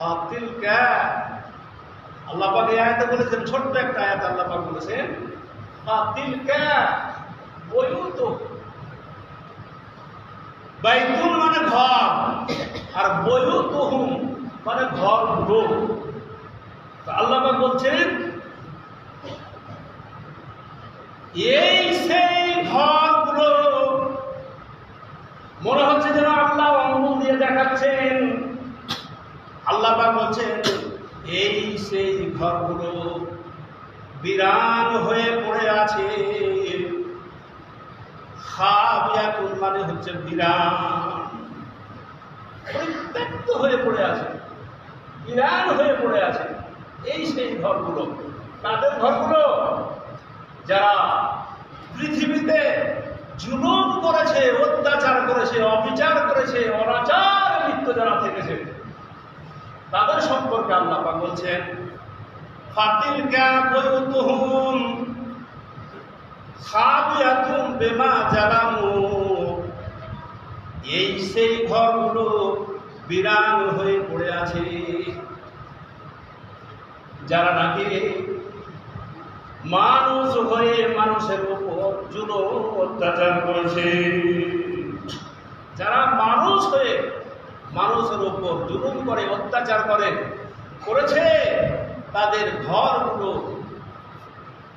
তিলকা আল্লাহ পাক এই আয়াতে বলেছেন, ছোট্ট একটা আয়াত আল্লাহ পাক বলেছেন তিলকা বয়ুত। বাইতুল মানে ঘর, আর বয়ুতুহুম মানে ঘরগুলো। আল্লাহ পাক বলছেন এই সেই ঘরগুলো। মনে হচ্ছে যেন আল্লাহ আঙ্গুল দিয়ে দেখাচ্ছেন। আল্লাহ পাক বলছেন এই সেই ঘরগুলো বিরান হয়ে পড়ে আছে। খাবিয়াতুন মানে হচ্ছে বিরান, পরিত্যক্ত হয়ে পড়ে আছে, বিরান হয়ে পড়ে আছে। এই সেই ঘরগুলো। তাদের ঘরগুলো যারা পৃথিবীতে জুলুম করেছে, অত্যাচার করেছে, অবিচার করেছে, অনাচার লিপ্ত যারা থেকেছে, তাদের সম্পর্কে আল্লাহ পাক বলছেন ফাতিলকা বুয়ুতুহুম খাবিয়াতুন বিমা জালামু। এই সেই ঘরগুলো বিরান হয়ে পড়ে আছে যারা নাকি মানুষ হয়ে মানুষের উপর জুলুম অত্যাচার করেছে। যারা মানুষ হয়ে মানুষের উপর জুলুম করে, অত্যাচার করেছে, তাদের ঘরগুলো,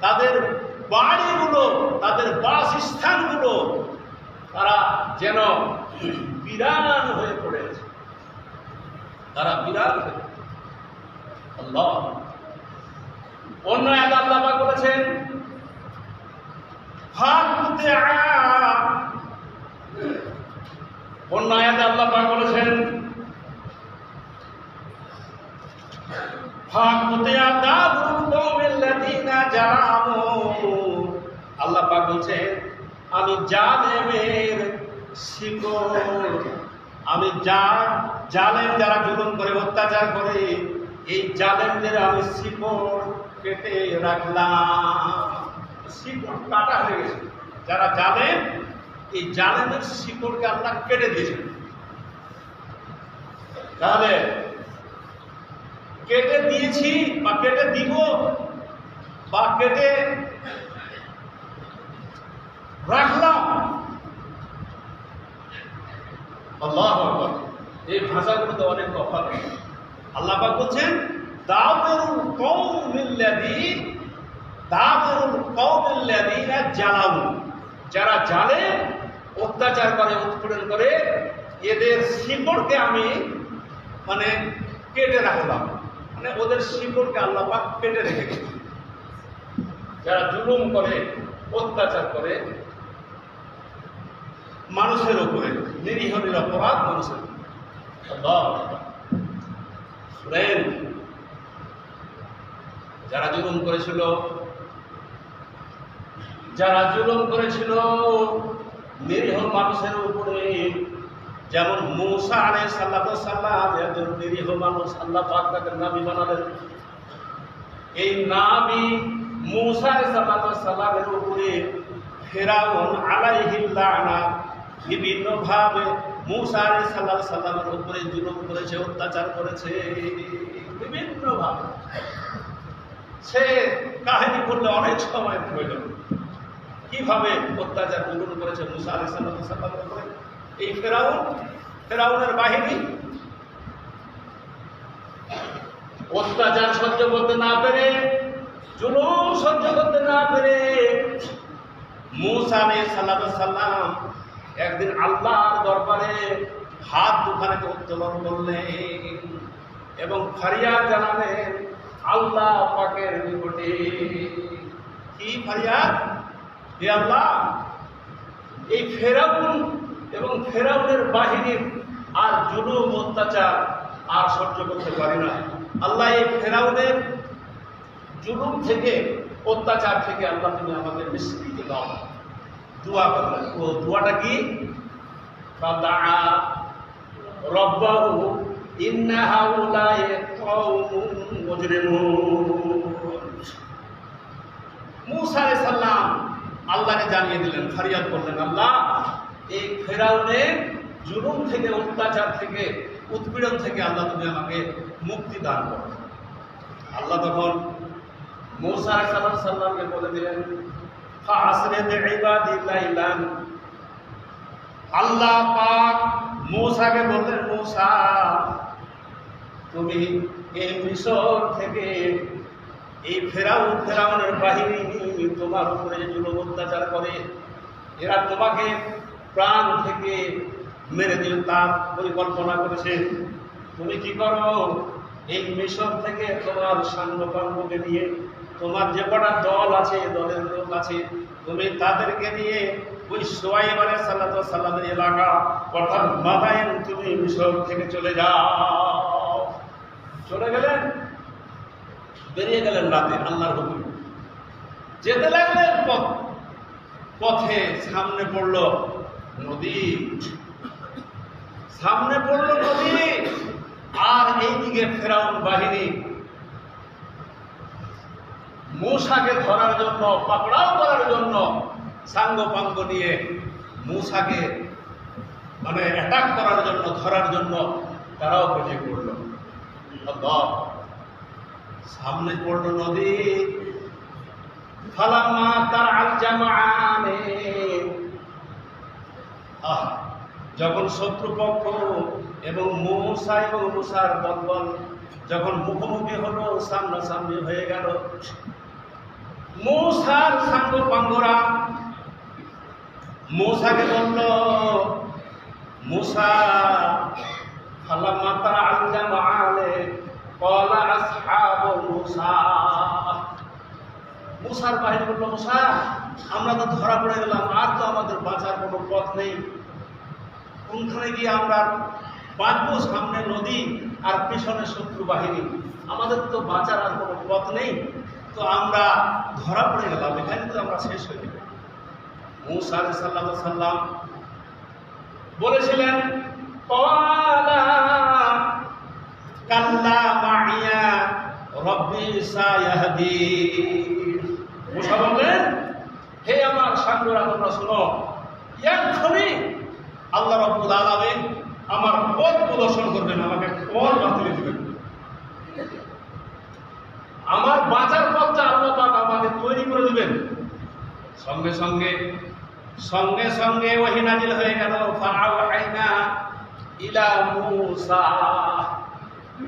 তাদের বাড়িগুলো, তাদের বাসস্থানগুলো তারা যেন বিরান হয়ে পড়ে আছে। তারা বিরান হয়ে। আল্লাহ অন্য এক আল্লাহ পাক বলেছেন অন্য আয়াতে আল্লাহ পাক বলেছেন আল্লাহ পাক বলছেন আমি জালেমের শিকড়, আমি জালেম যারা জুলুম করে, অত্যাচার করে, এই জালেমদের আমি শিকড় কেটে রাখলাম। শিকড় কাটা হয়ে গেছে। যারা জালেম, এই জালেমের শিকড়কে আল্লাহ কেটে দিয়েছেন। তাহলে কেটে দিয়েছি বা কেটে দিব বা কেটে রাখলাম, আল্লাহু আকবার। এই ভাষাগুলোতে অনেক তফাৎ। আল্লাহ পাক বলছেন দাবরুল কওমিল্লাযীনা জালামু। যারা জালেম, অত্যাচার করে, উৎপীড়ন করে, এদের শিকড়কে আমি মানে কেটে রাখলাম। মানে ওদের শিকড়কে আল্লাহ পাক কেটে রেখে গেছে। যারা জুলুম করে, অত্যাচার করে মানুষের উপরে, নিরীহ নিরপরাধ মানুষের। যারা জুলুম করেছিল, নিরীহ মানুষের উপরে, যেমন মূসা আলাইহিস সালাম একজন নিরীহ মানুষ, আল্লাহ পাক তাকে নবী বানালেন। এই নবী মূসা আলাইহিস সালামের উপরে ফিরআউন আলাইহিল লানাত বিভিন্ন ভাবে মূসা আলাইহিস সালামের উপরে জুলুম করেছে, অত্যাচার করেছে বিভিন্ন ভাবে। সে কাহিনী করলে অনেক সময় প্রয়োজন, কিভাবে অত্যাচার জুলুম করেছে মূসা আলাইহিস সালামের উপরে। এই ফেরাউনের বাহিনী অত্যাচার সহ্য করতে না পেরে, জুলুম সহ্য করতে না পেরে মূসা আলাইহিস সালাম একদিন আল্লাহর দরবারে হাত দুখানে উত্তোলন করলেন এবং ফরিয়াদ জানালেন আল্লাহ পাকের নিকটে। কি ফরিয়াদ? হে আল্লাহ, এই ফেরাউন এবং ফেরাউনের বাহিনীর আর জুলুম অত্যাচার আর সহ্য করতে পারি না। আল্লাহ, এই ফেরাউনের জুলুম থেকে, অত্যাচার থেকে আল্লাহ তুমি আমাকে নিষ্কৃতি দাও। দোয়া করলেন। ও দোয়াটা কি? ফাদাআ রাব্বাহু ইন্না হাউলায়ে কওমুন মুজরিমুন। মূসা আলাইহিস সালাম আল্লাহকে জানিয়ে দিলেন, ফরিয়াদ করলেন, আল্লাহ, এই ফেরাউনের জুলুম থেকে, অত্যাচার থেকে, উৎপীড়ন থেকে আল্লাহ তুমি আমাকে মুক্তি দান করো। আল্লাহ তখন মূসা আলাইহিস সালামকে বলে দিলেন, ফাআসরি বিইবাদি লাইলান। আল্লাহ পাক মূসাকে বললেন, মূসা তুমি এই মিশর থেকে এই ফেরাউনের বাহিনী তোমার উপরে যে জুলুম অত্যাচার করে, এরা তোমাকে প্রাণ থেকে মেরে দিল তার পরিকল্পনা করেছে। তুমি কি করো, এই মিশর থেকে তোমার সাঙ্গপাঙ্গকে নিয়ে, তোমার যে কটা দল আছে, দলের লোক আছে, তুমি তাদেরকে নিয়ে ওই শুআয়ব আলাইহিস সালামের এলাকা অর্থাৎ মাদায়েন তুমি মিশর থেকে চলে যাও। চলে গেলেন, বেরিয়ে গেলেন রাতে আল্লাহর হুকুম। যেতে লাগলেন পথে সামনে পড়ল নদী, আর এইদিকে ফেরাউন বাহিনী মূসাকে ধরার জন্য, পাকড়াও করার জন্য সাঙ্গ পাঙ্গ নিয়ে মূসাকে অ্যাটাক করার জন্য, ধরার জন্য তারাও বেরিয়ে পড়ল। সামনে পড়ল নদী। ফালাম্মা তারাল জামাআনে, যখন শত্রুপক্ষ এবং মূসা এবং মূসার দলবল যখন মুখোমুখি হলো, সামনাসামনি হয়ে গেল, মূসার সাঙ্গপাঙ্গরা মূসাকে বলল, মূসা ফালাম্মা তারাল জামাআনে ক্বালা আসহাবু মূসা। মূসার বাহিনী বলল, মূসা আমরা তো ধরা পড়ে গেলাম, আর তো আমাদের বাঁচার কোনো পথ নেই, কোনখানে গিয়ে আমরা বাঁচবো? সামনে নদী আর পিছনে শত্রু বাহিনী, আমাদের তো বাঁচার আর কোনো পথ নেই, তো আমরা ধরা পড়ে গেলাম, এখানে তো আমরা শেষ হয়ে গেলাম। মূসা আলাইহিস সালাম বলেছিলেন, কাল্লা মাইয়া রব্বি সায়াহদিন। মূসা বললেন, হে আমার সাঙ্গরা, তোমরা শোনো, এক্ষুনি আল্লাহ রাব্বুল আলামিন আমার পথ প্রদর্শন করবেন, আমাকে পথ বাতলে দিবেন, আমার বাঁচার পথটা আল্লাহ পাক আমাকে তৈরি করে দিবেন। সঙ্গে সঙ্গে ওহী নাজিল হয়ে গেল। ফাআওহাইনা ইলা মূসা,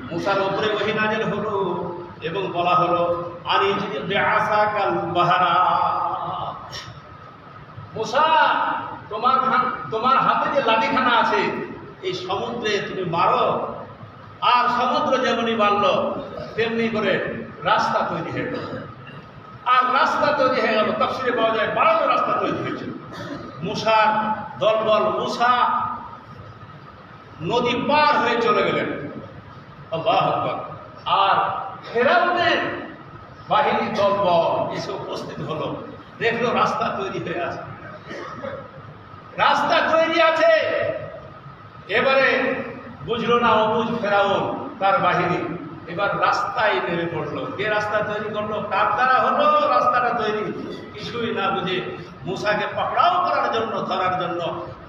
মূসার উপরে ওহী নাজিল হলো এবং বলা হলো, আনিজি বিআসাকাল বাহরা, মূসা তোমার হাতে যে লাঠিখানা আছে, এই সমুদ্রে তুমি মারো, আর সমুদ্র যেমনই মারল তেমনি করে রাস্তা তৈরি হয়ে গেল। আর রাস্তা তৈরি হয়ে গেল, তাফসীরে পাওয়া যায় 12টা রাস্তা তৈরি হয়েছে। মূসার দলবল, মূসা নদী পার হয়ে চলে গেলেন। আল্লাহু আকবার। আর ফেরাউনের বাহিনী দলবল এসে উপস্থিত হলো, দেখলো রাস্তা তৈরি হয়ে আছে, রাস্তা তৈরি আছে। এবারে বুঝলো না অবুঝ ফেরাউন তার বাহিনী, এবার রাস্তায় নেমে পড়লো। কে রাস্তা তৈরি করলো, কার দ্বারা হলো রাস্তাটা তৈরি, কিছুই না বুঝে মূসাকে পাকড়াও করার জন্য, ধরার জন্য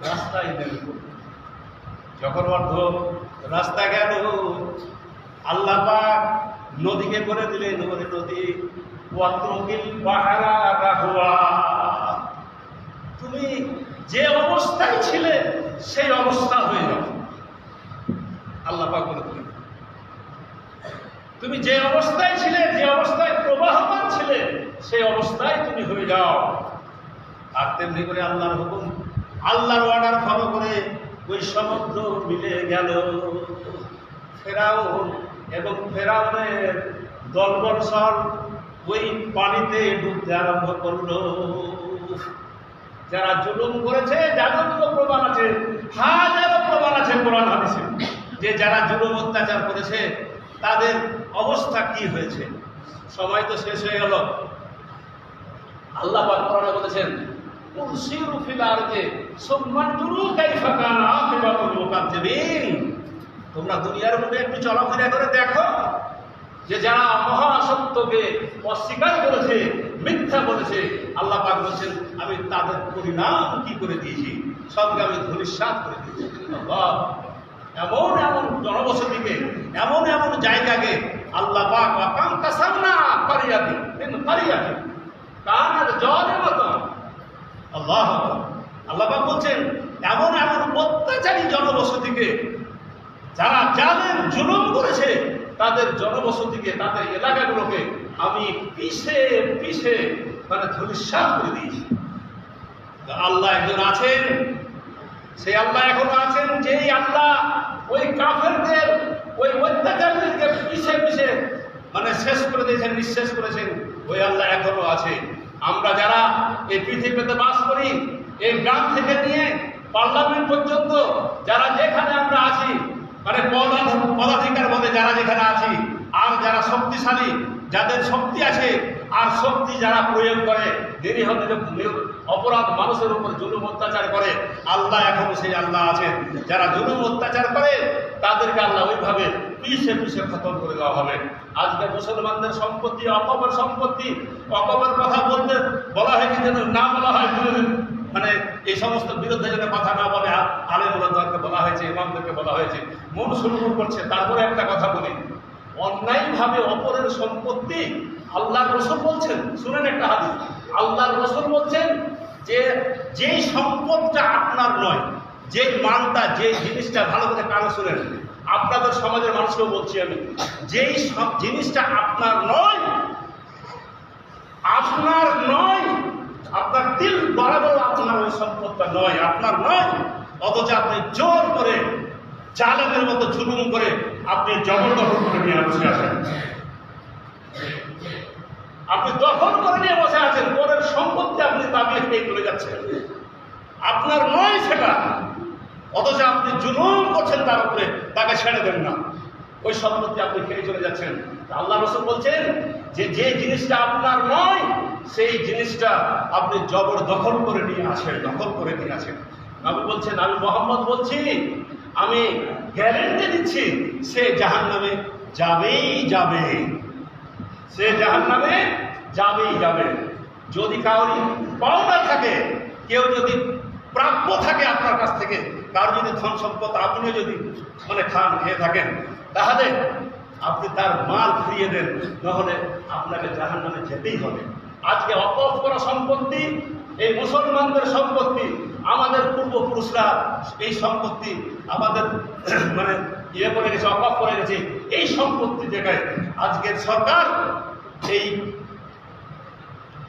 রাস্তায় নেমে পড়ল। যখন অর্ধ রাস্তা গেল, আল্লাহ পাক নদীকে করে দিলেন, নদী ওয়াতরুকিল বাহরা রাহওয়া, তুমি যে অবস্থায় ছিলে সেই অবস্থা হয়ে যাও। আল্লাহ পাক বলে দিলেন, তুমি যে অবস্থায় ছিলে, যে অবস্থায় প্রবাহমান ছিলে, সেই অবস্থায় তুমি হয়ে যাও। আর তেমনি করে আল্লাহর হুকুম, আল্লাহর অর্ডার ফলো করে ওই সমুদ্র মিলে গেল। ফেরাউন এবং ফেরাউনের দলবল সব ওই পানিতে ডুবতে আরম্ভ করলো। যারা জুলুম করেছে, যাবতীয় প্রমাণ আছে, হাজারো প্রমাণ আছে কোরআন হাদিসে, যে যারা জুলুম অত্যাচার করেছে তাদের অবস্থা কি হয়েছে। সময় তো শেষ হয়ে গেল। আল্লাহ পাক কোরআনে বলেছেন, উসিরু ফিল আরদি সুম্মা তুরু কাইফা কানা আকিবাতুল মুকাজ্জিবিন। তোমরা দুনিয়ার মধ্যে একটু চলাফেরা করে দেখো, যে যারা মহাসত্যকে অস্বীকার করেছে, মিথ্যা বলেছে, আল্লাহ পাক বলছেন আমি তাদের পরিণাম কি করে দিয়েছি, সবকে আমি ধূলিসাৎ করে দিয়েছি। এমন এমন জনবসতিকে, এমন এমন জায়গাকে আল্লাহ পাক ওয়াকাম কাসামনা কারিয়াতি মিন কারিয়াতি কানাত জালিমাতান। আল্লাহ পাক বলছেন এমন এমন অত্যাচারী জনবসতিকে, যারা জালেম জুলুম করেছে, তাদের জনবসতিকে, তাদের এলাকাগুলোকে আমি পিছে পিছে মানে ধূলিসাৎ করে দিয়েছি। আল্লাহ একজন আছেন, সেই আল্লাহ এখনো আছেন, যেই আল্লাহ ওই কাফেরদের, ওই অত্যাচারীদেরকে পিছে পিছে মানে শেষ করে দিয়েছেন, নিঃশেষ করেছেন, ওই আল্লাহ এখনো আছে। আমরা যারা এই পৃথিবীতে বাস করি, এই গ্রাম থেকে নিয়ে পার্লামেন্ট পর্যন্ত যারা যেখানে আমরা আছি, মানে পদাধিকার মধ্যে যারা যেখানে আছি, আর যারা শক্তিশালী, যাদের শক্তি আছে আর শক্তি যারা প্রয়োগ করে, নিরীহ অপরাধ মানুষের উপর জুলুম অত্যাচার করে, আল্লাহ এখনো সেই আল্লাহ আছেন। যারা জুলুম অত্যাচার করে তাদেরকে আল্লাহ ওইভাবে পিছে পিছে খতম করে দেওয়া হবে। আজকে মুসলমানদের সম্পত্তি অকপের সম্পত্তি, অকপের কথা বলতে বলা হয় কি যেন না বলা হয়, মানে এই সমস্ত বিরুদ্ধে যেন কথা না বলে আলেমুলাদেরকে বলা হয়েছে, ইমামদেরকে বলা হয়েছে, মন শুরু করছে। তারপরে একটা কথা বলি, অন্যায়ভাবে অপরের সম্পত্তি আল্লাহর রাসূল বলছেন, শুনেন একটা হাদিস, আল্লাহর রাসূল বলছেন যে যেই সম্পদটা আপনার নয়, যে মালটা, যে জিনিসটা, ভালো করে কানে শুনেন, আপনাদের সমাজের মানুষকেও বলছি আমি, যেই সব জিনিসটা আপনার নয়, আপনার নয়, আপনার দিল বরাবর আপনার ওই সম্পদটা নয়, আপনার নয়, অথচ আপনি জোর করে জালেমের মতো জুলুম করে আপনি জবরদখল করে নিয়ে বসে আছেন, আপনি দখল করে নিয়ে বসে আছেন, পরের সম্পত্তি আপনি দাবিয়ে পেয়ে চলে যাচ্ছেন, আপনার নয় সেটা, অথচ আপনি জুলুম করছেন তার উপরে, তাকে ছেড়ে দেন না, ওই সম্পত্তি আপনি খেয়ে চলে যাচ্ছেন। আল্লাহ রাসূল বলছেন যে যে জিনিসটা আপনার নয়, সেই জিনিসটা আপনি জবরদখল করে নিয়ে আসেন, দখল করে নিয়ে আসেন। নবী বলছেন, আমি মুহাম্মদ বলছি, আমি গ্যারেন্টি দিচ্ছি, সে জাহান্নামে যাবেই যাবে, সে জাহান্নামে যাবেই যাবে। যদি কাউরি পাওনা থাকে, কেউ যদি প্রাপ্য থাকে আপনার কাছ থেকে, কার যদি ধন সম্পদ আপনিও যদি মানে খান খেয়ে থাকেন, তাহলে আপনি তার মাল ফিরিয়ে দেন, নাহলে আপনাকে জাহান্নামে যেতেই হবে। আজকে অকফ করা সম্পত্তি, এই মুসলমানদের সম্পত্তি, আমাদের পূর্বপুরুষরা এই সম্পত্তি আমাদের মানে ইয়ে করে গেছে, অকফ করে গেছে, এই সম্পত্তি জায়গায় আজকের সরকার, এই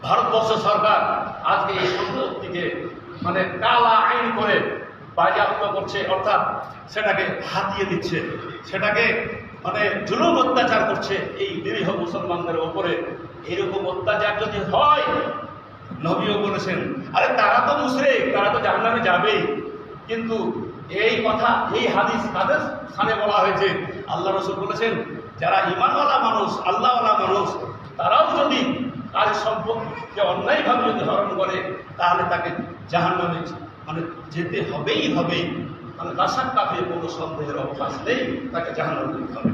ভারতবর্ষ সরকার আজকে এই সম্পত্তিকে মানে কালা আইন করে বাজেয়াপ্ত করছে, অর্থাৎ সেটাকে হাতিয়ে দিচ্ছে, সেটাকে মানে জুলুম অত্যাচার করছে এই নিরীহ মুসলমানদের ওপরে। এরকম অত্যাচার যদি হয়, নবীও বলেছেন, আরে তারা তো মুশরিক, তারা তো জাহান্নামে যাবেই, কিন্তু এই কথা, এই হাদিস কাদের স্থানে বলা হয়েছে? আল্লাহ রাসূল বলেছেন, যারা ঈমানওয়ালা মানুষ, আল্লাহওয়ালা মানুষ, তারাও যদি তার সম্পদকে অন্যায়ভাবে যদি হরণ করে, তাহলে তাকে জাহান্নামে মানে যেতে হবেই হবে, মানে রাশাক কাফে কোনো সন্দেহের অবকাশ নেই, তাকে জাহান্নামে যেতে হবে।